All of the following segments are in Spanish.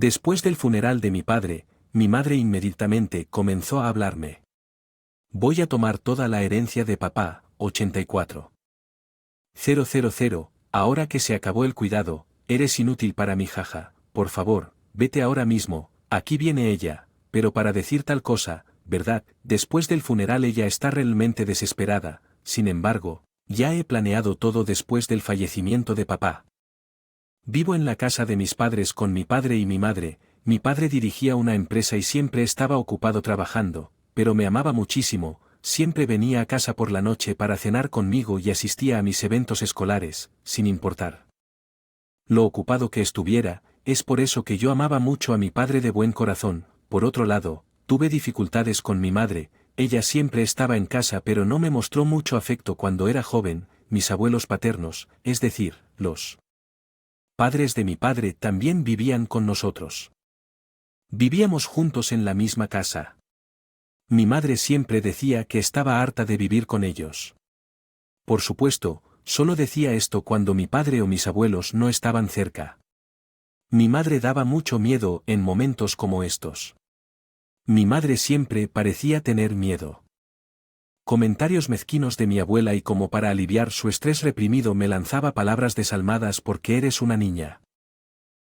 Después del funeral de mi padre, mi madre inmediatamente comenzó a hablarme. Voy a tomar toda la herencia de papá, 84. 000, ahora que se acabó el cuidado, eres inútil para mi jaja, por favor, vete ahora mismo, aquí viene ella, pero para decir tal cosa, ¿verdad? Después del funeral ella está realmente desesperada, sin embargo, ya he planeado todo después del fallecimiento de papá. Vivo en la casa de mis padres con mi padre y mi madre. Mi padre dirigía una empresa y siempre estaba ocupado trabajando, pero me amaba muchísimo, siempre venía a casa por la noche para cenar conmigo y asistía a mis eventos escolares, sin importar lo ocupado que estuviera. Es por eso que yo amaba mucho a mi padre de buen corazón. Por otro lado, tuve dificultades con mi madre, ella siempre estaba en casa pero no me mostró mucho afecto cuando era joven. Mis abuelos paternos, es decir, los padres de mi padre, también vivían con nosotros. Vivíamos juntos en la misma casa. Mi madre siempre decía que estaba harta de vivir con ellos. Por supuesto, solo decía esto cuando mi padre o mis abuelos no estaban cerca. Mi madre daba mucho miedo en momentos como estos. Mi madre siempre parecía tener miedo. Comentarios mezquinos de mi abuela y como para aliviar su estrés reprimido me lanzaba palabras desalmadas porque eres una niña.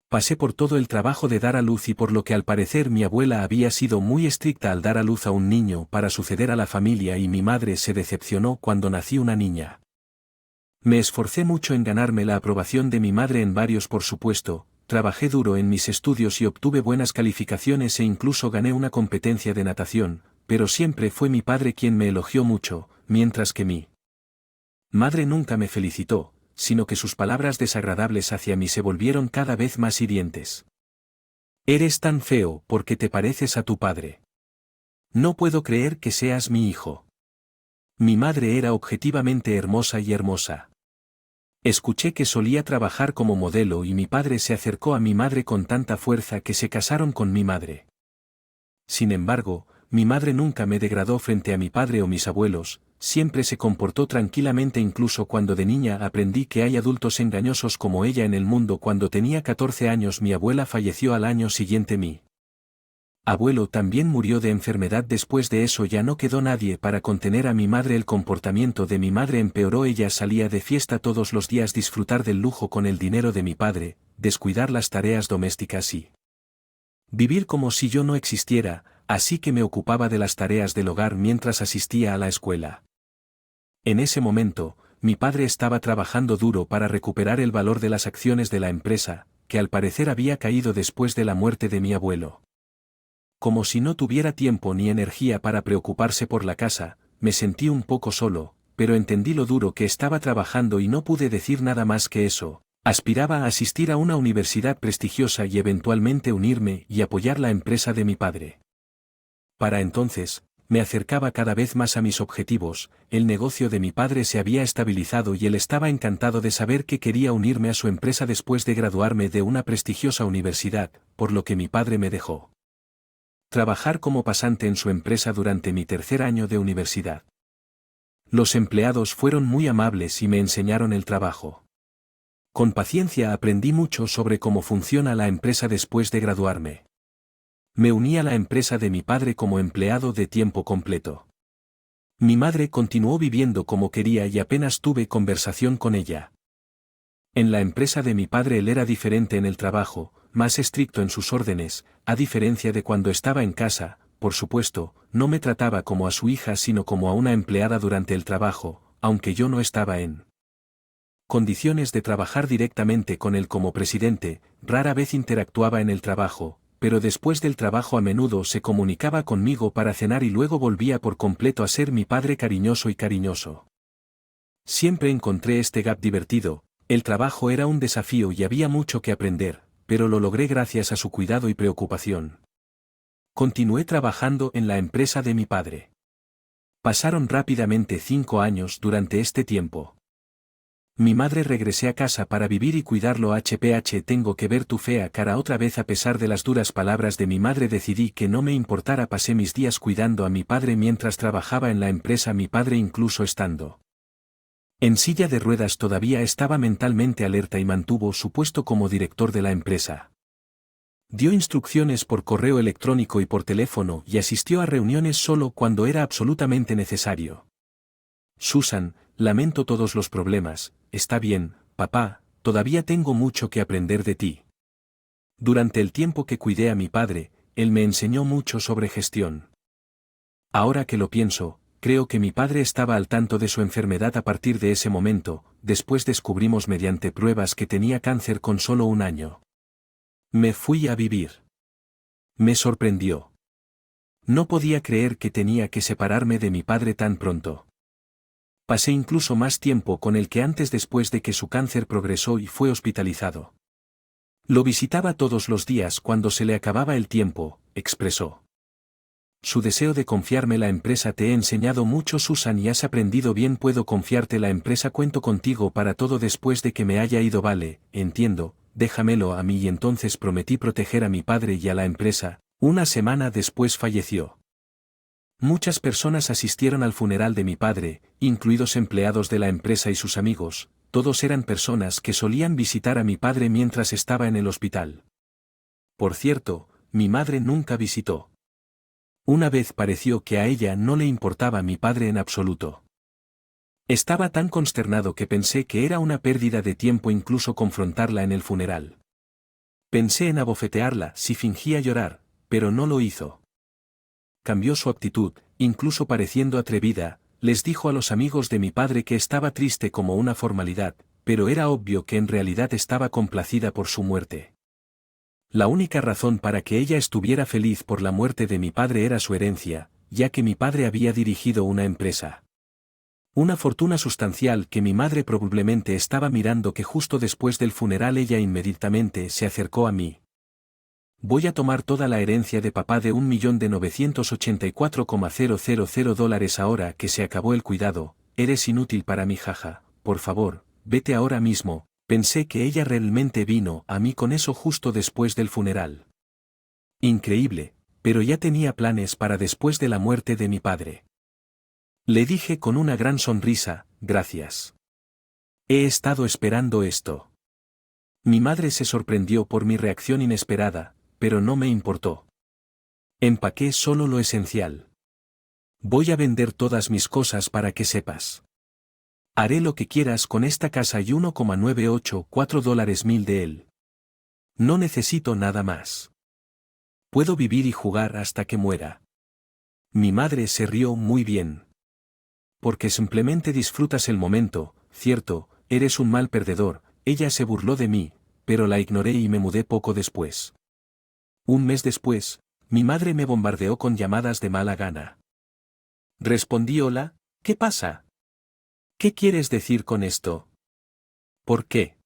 Pasé por todo el trabajo de dar a luz y por lo que al parecer mi abuela había sido muy estricta al dar a luz a un niño para suceder a la familia y mi madre se decepcionó cuando nací una niña. Me esforcé mucho en ganarme la aprobación de mi madre en varios por supuesto, trabajé duro en mis estudios y obtuve buenas calificaciones e incluso gané una competencia de natación, pero siempre fue mi padre quien me elogió mucho, mientras que mi madre nunca me felicitó, sino que sus palabras desagradables hacia mí se volvieron cada vez más hirientes. Eres tan feo porque te pareces a tu padre. No puedo creer que seas mi hijo. Mi madre era objetivamente hermosa y hermosa. Escuché que solía trabajar como modelo y mi padre se acercó a mi madre con tanta fuerza que se casaron con mi madre. Sin embargo, mi madre nunca me degradó frente a mi padre o mis abuelos, siempre se comportó tranquilamente incluso cuando de niña aprendí que hay adultos engañosos como ella en el mundo. Cuando tenía 14 años mi abuela falleció al año siguiente mi abuelo también murió de enfermedad. Después de eso ya no quedó nadie para contener a mi madre. El comportamiento de mi madre empeoró, ella salía de fiesta todos los días, disfrutar del lujo con el dinero de mi padre, descuidar las tareas domésticas y vivir como si yo no existiera, así que me ocupaba de las tareas del hogar mientras asistía a la escuela. En ese momento, mi padre estaba trabajando duro para recuperar el valor de las acciones de la empresa, que al parecer había caído después de la muerte de mi abuelo. Como si no tuviera tiempo ni energía para preocuparse por la casa, me sentí un poco solo, pero entendí lo duro que estaba trabajando y no pude decir nada más que eso. Aspiraba a asistir a una universidad prestigiosa y eventualmente unirme y apoyar la empresa de mi padre. Para entonces, me acercaba cada vez más a mis objetivos. El negocio de mi padre se había estabilizado y él estaba encantado de saber que quería unirme a su empresa después de graduarme de una prestigiosa universidad, por lo que mi padre me dejó trabajar como pasante en su empresa durante mi tercer año de universidad. Los empleados fueron muy amables y me enseñaron el trabajo. Con paciencia aprendí mucho sobre cómo funciona la empresa después de graduarme. Me uní a la empresa de mi padre como empleado de tiempo completo. Mi madre continuó viviendo como quería y apenas tuve conversación con ella. En la empresa de mi padre él era diferente en el trabajo, más estricto en sus órdenes, a diferencia de cuando estaba en casa. Por supuesto, no me trataba como a su hija sino como a una empleada durante el trabajo, aunque yo no estaba en condiciones de trabajar directamente con él como presidente. Rara vez interactuaba en el trabajo, pero después del trabajo a menudo se comunicaba conmigo para cenar y luego volvía por completo a ser mi padre cariñoso y cariñoso. Siempre encontré este gap divertido. El trabajo era un desafío y había mucho que aprender, pero lo logré gracias a su cuidado y preocupación. Continué trabajando en la empresa de mi padre. Pasaron rápidamente 5 años. Durante este tiempo mi madre regresé a casa para vivir y cuidarlo. Tengo que ver tu fea cara otra vez. A pesar de las duras palabras de mi madre decidí que no me importara. Pasé mis días cuidando a mi padre mientras trabajaba en la empresa. Mi padre, incluso estando en silla de ruedas, todavía estaba mentalmente alerta y mantuvo su puesto como director de la empresa. Dio instrucciones por correo electrónico y por teléfono y asistió a reuniones solo cuando era absolutamente necesario. Susan, lamento todos los problemas, está bien, papá, todavía tengo mucho que aprender de ti. Durante el tiempo que cuidé a mi padre, él me enseñó mucho sobre gestión. Ahora que lo pienso, creo que mi padre estaba al tanto de su enfermedad a partir de ese momento. Después descubrimos mediante pruebas que tenía cáncer con solo 1 año. Me fui a vivir. Me sorprendió. No podía creer que tenía que separarme de mi padre tan pronto. Pasé incluso más tiempo con él que antes después de que su cáncer progresó y fue hospitalizado. Lo visitaba todos los días cuando se le acababa el tiempo, expresó. Su deseo de confiarme la empresa. Te he enseñado mucho, Susan, y has aprendido bien. Puedo confiarte la empresa. Cuento contigo para todo después de que me haya ido. Vale, entiendo, déjamelo a mí. Y entonces prometí proteger a mi padre y a la empresa. 1 semana después falleció. Muchas personas asistieron al funeral de mi padre, incluidos empleados de la empresa y sus amigos. Todos eran personas que solían visitar a mi padre mientras estaba en el hospital. Por cierto, mi madre nunca visitó. Una vez pareció que a ella no le importaba mi padre en absoluto. Estaba tan consternado que pensé que era una pérdida de tiempo incluso confrontarla en el funeral. Pensé en abofetearla si fingía llorar, pero no lo hizo. Cambió su actitud, incluso pareciendo atrevida. Les dijo a los amigos de mi padre que estaba triste como una formalidad, pero era obvio que en realidad estaba complacida por su muerte. La única razón para que ella estuviera feliz por la muerte de mi padre era su herencia, ya que mi padre había dirigido una empresa. Una fortuna sustancial que mi madre probablemente estaba mirando. Que justo después del funeral ella inmediatamente se acercó a mí. Voy a tomar toda la herencia de papá de $1.984.000 ahora que se acabó el cuidado. Eres inútil para mí, jaja, por favor, vete ahora mismo. Pensé que ella realmente vino a mí con eso justo después del funeral. Increíble, pero ya tenía planes para después de la muerte de mi padre. Le dije con una gran sonrisa, gracias. He estado esperando esto. Mi madre se sorprendió por mi reacción inesperada, pero no me importó. Empaqué solo lo esencial. Voy a vender todas mis cosas para que sepas. Haré lo que quieras con esta casa y $1,984 mil de él. No necesito nada más. Puedo vivir y jugar hasta que muera. Mi madre se rió muy bien. Porque simplemente disfrutas el momento, cierto, eres un mal perdedor. Ella se burló de mí, pero la ignoré y me mudé poco después. 1 mes después, mi madre me bombardeó con llamadas de mala gana. Respondí: hola, ¿qué pasa? ¿Qué quieres decir con esto? ¿Por qué?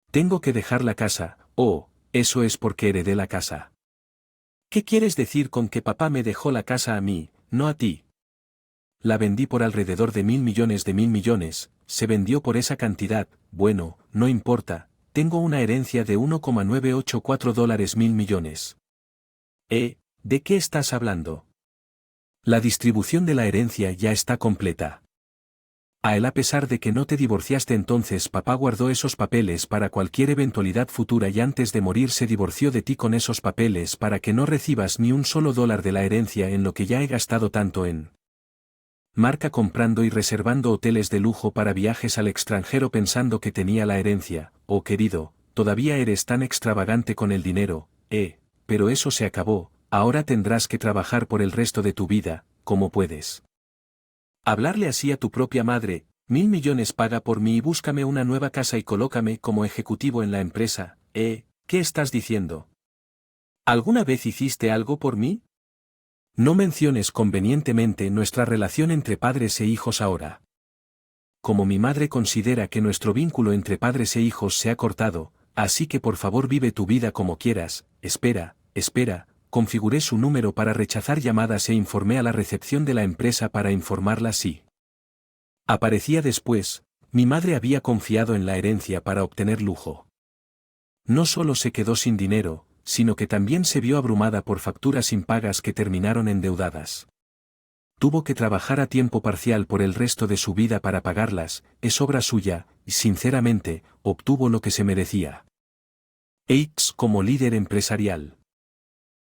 Tengo que dejar la casa. Oh, eso es porque heredé la casa. ¿Qué quieres decir con que papá me dejó la casa a mí, no a ti? La vendí por alrededor de $1.000 millones. De $1.000 millones, se vendió por esa cantidad. Bueno, no importa, tengo una herencia de $1,984 millones. ¿De qué estás hablando? La distribución de la herencia ya está completa. A él, a pesar de que no te divorciaste entonces, papá guardó esos papeles para cualquier eventualidad futura y antes de morir se divorció de ti con esos papeles para que no recibas ni un solo dólar de la herencia, en lo que ya he gastado tanto en marca comprando y reservando hoteles de lujo para viajes al extranjero pensando que tenía la herencia. Oh querido, todavía eres tan extravagante con el dinero, pero eso se acabó, ahora tendrás que trabajar por el resto de tu vida, ¿cómo puedes hablarle así a tu propia madre? $1.000 millones paga por mí y búscame una nueva casa y colócame como ejecutivo en la empresa. ¿Qué estás diciendo? ¿Alguna vez hiciste algo por mí? No menciones convenientemente nuestra relación entre padres e hijos ahora. Como mi madre considera que nuestro vínculo entre padres e hijos se ha cortado, así que por favor vive tu vida como quieras. Espera, configuré su número para rechazar llamadas e informé a la recepción de la empresa para informarla si aparecía después. Mi madre había confiado en la herencia para obtener lujo. No solo se quedó sin dinero, sino que también se vio abrumada por facturas impagas que terminaron endeudadas. Tuvo que trabajar a tiempo parcial por el resto de su vida para pagarlas. Es obra suya, y sinceramente, obtuvo lo que se merecía. X como líder empresarial.